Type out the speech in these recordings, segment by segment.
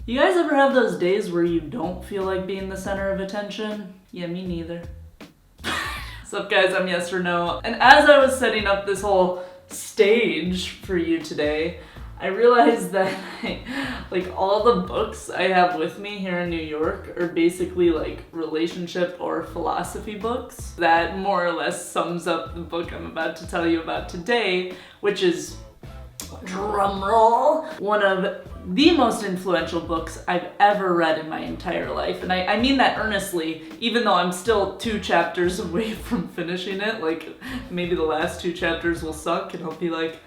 You guys ever have those days where you don't feel like being the center of attention? Yeah, me neither. What's up, guys? I'm Yes or No. And as I was setting up this whole stage for you today, I realized that like all the books I have with me here in New York are basically like relationship or philosophy books. That more or less sums up the book I'm about to tell you about today, which is, drumroll, one of the most influential books I've ever read in my entire life. And I mean that earnestly, even though I'm still 2 chapters away from finishing it. Like, maybe the last 2 chapters will suck and I'll be like,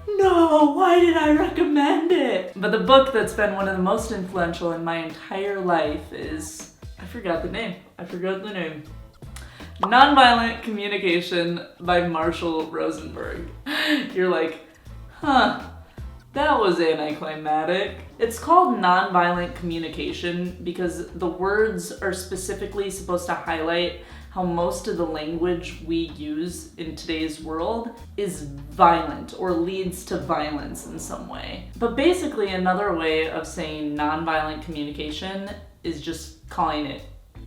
no, why did I recommend it? But the book that's been one of the most influential in my entire life is, I forgot the name. Nonviolent Communication by Marshall Rosenberg. You're like, huh, that was anticlimactic. It's called nonviolent communication because the words are specifically supposed to highlight how most of the language we use in today's world is violent or leads to violence in some way. But basically, another way of saying nonviolent communication is just calling it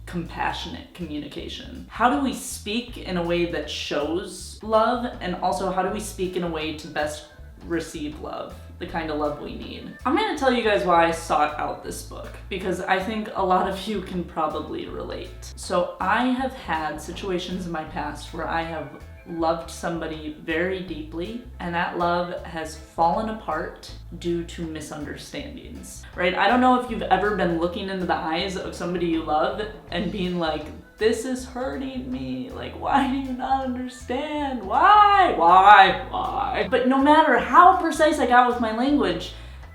compassionate communication. How do we speak in a way that shows love, and also how do we speak in a way to best receive love, the kind of love we need? I'm going to tell you guys why I sought out this book, because I think a lot of you can probably relate. So I have had situations in my past where I have loved somebody very deeply, and that love has fallen apart due to misunderstandings, right? I don't know if you've ever been looking into the eyes of somebody you love and being like, this is hurting me. Like, why do you not understand? Why? But no matter how precise I got with my language,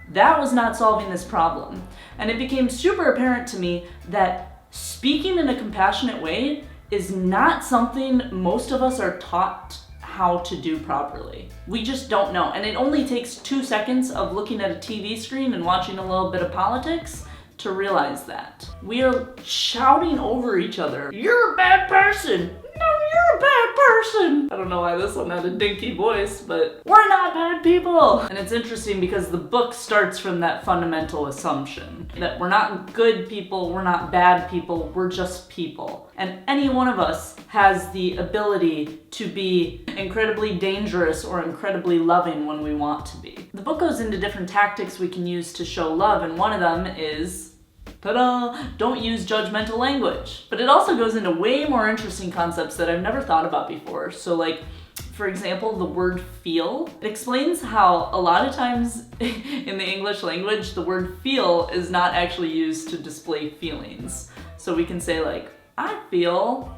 that was not solving this problem. And it became super apparent to me that speaking in a compassionate way is not something most of us are taught how to do properly. We just don't know. And it only takes 2 seconds of looking at a TV screen and watching a little bit of politics to realize that. We are shouting over each other. You're a bad person. No, you're a bad person. I don't know why this one had a dinky voice, but we're not bad people. And it's interesting because the book starts from that fundamental assumption that we're not good people, we're not bad people, we're just people. And any one of us has the ability to be incredibly dangerous or incredibly loving when we want to be. The book goes into different tactics we can use to show love, and one of them is, ta-da, don't use judgmental language. But it also goes into way more interesting concepts that I've never thought about before. So like, for example, the word feel. It explains how a lot of times in the English language, the word feel is not actually used to display feelings. So we can say like, I feel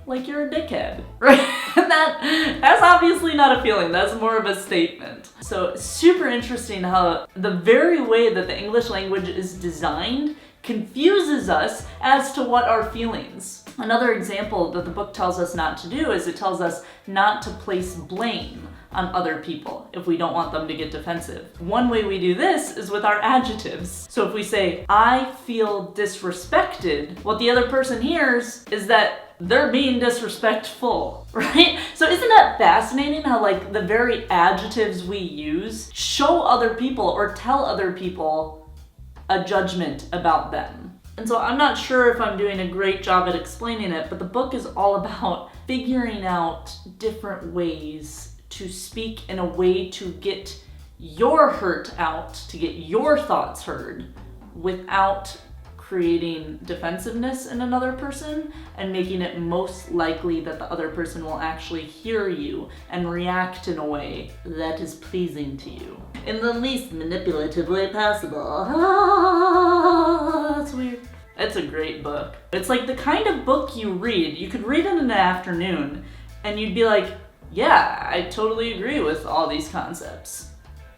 like you're a dickhead, right? That's obviously not a feeling, that's more of a statement. So super interesting how the very way that the English language is designed confuses us as to what are feelings. Another example that the book tells us not to do is it tells us not to place blame on other people if we don't want them to get defensive. One way we do this is with our adjectives. So if we say, I feel disrespected, what the other person hears is that they're being disrespectful, right? So isn't that fascinating how like the very adjectives we use show other people or tell other people a judgment about them? And so I'm not sure if I'm doing a great job at explaining it, but the book is all about figuring out different ways to speak in a way to get your hurt out, to get your thoughts heard without creating defensiveness in another person and making it most likely that the other person will actually hear you and react in a way that is pleasing to you in the least manipulative way possible. That's weird. It's a great book. It's like the kind of book you read. You could read it in an afternoon and you'd be like, yeah, I totally agree with all these concepts.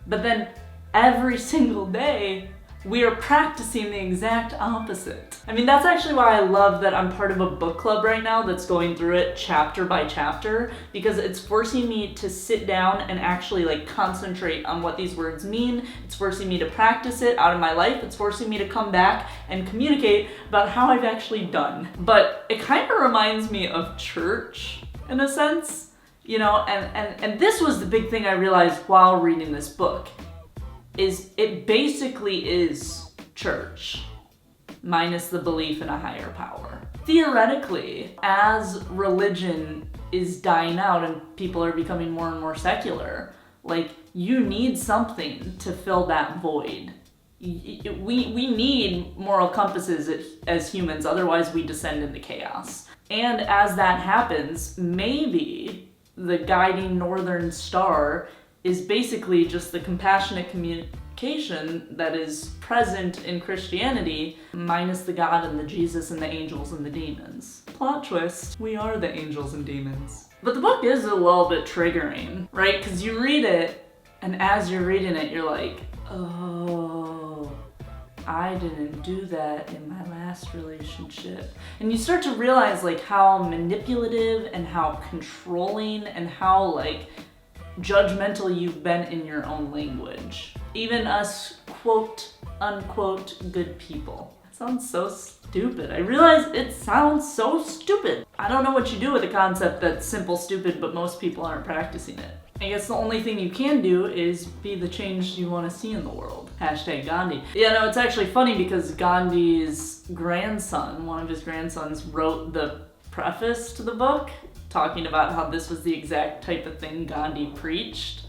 But then every single day, we are practicing the exact opposite. I mean, that's actually why I love that I'm part of a book club right now that's going through it chapter by chapter, because it's forcing me to sit down and actually like concentrate on what these words mean. It's forcing me to practice it out of my life. It's forcing me to come back and communicate about how I've actually done. But it kind of reminds me of church in a sense, you know, and this was the big thing I realized while reading this book. Is it basically is church, minus the belief in a higher power. Theoretically, as religion is dying out and people are becoming more and more secular, like, you need something to fill that void. We need moral compasses as humans, otherwise we descend into chaos. And as that happens, maybe the guiding northern star is basically just the compassionate communication that is present in Christianity, minus the God and the Jesus and the angels and the demons. Plot twist, we are the angels and demons. But the book is a little bit triggering, right? Because you read it, and as you're reading it, you're like, oh, I didn't do that in my last relationship. And you start to realize like how manipulative and how controlling and how like judgmental you've been in your own language. Even us quote unquote good people. That sounds so stupid. I realize it sounds so stupid. I don't know what you do with a concept that's simple stupid, but most people aren't practicing it. I guess the only thing you can do is be the change you want to see in the world. Hashtag Gandhi. Yeah, no, it's actually funny because Gandhi's grandson, one of his grandsons, wrote the preface to the book, talking about how this was the exact type of thing Gandhi preached.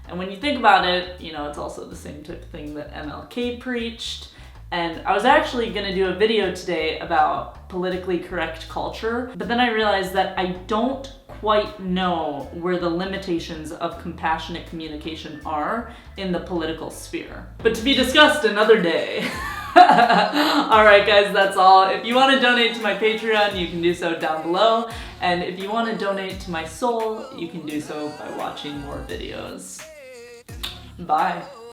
And when you think about it, you know, it's also the same type of thing that MLK preached. And I was actually gonna do a video today about politically correct culture, but then I realized that I don't quite know where the limitations of compassionate communication are in the political sphere. But to be discussed another day. Alright guys, that's all. If you want to donate to my Patreon, you can do so down below. And if you want to donate to my soul, you can do so by watching more videos. Bye.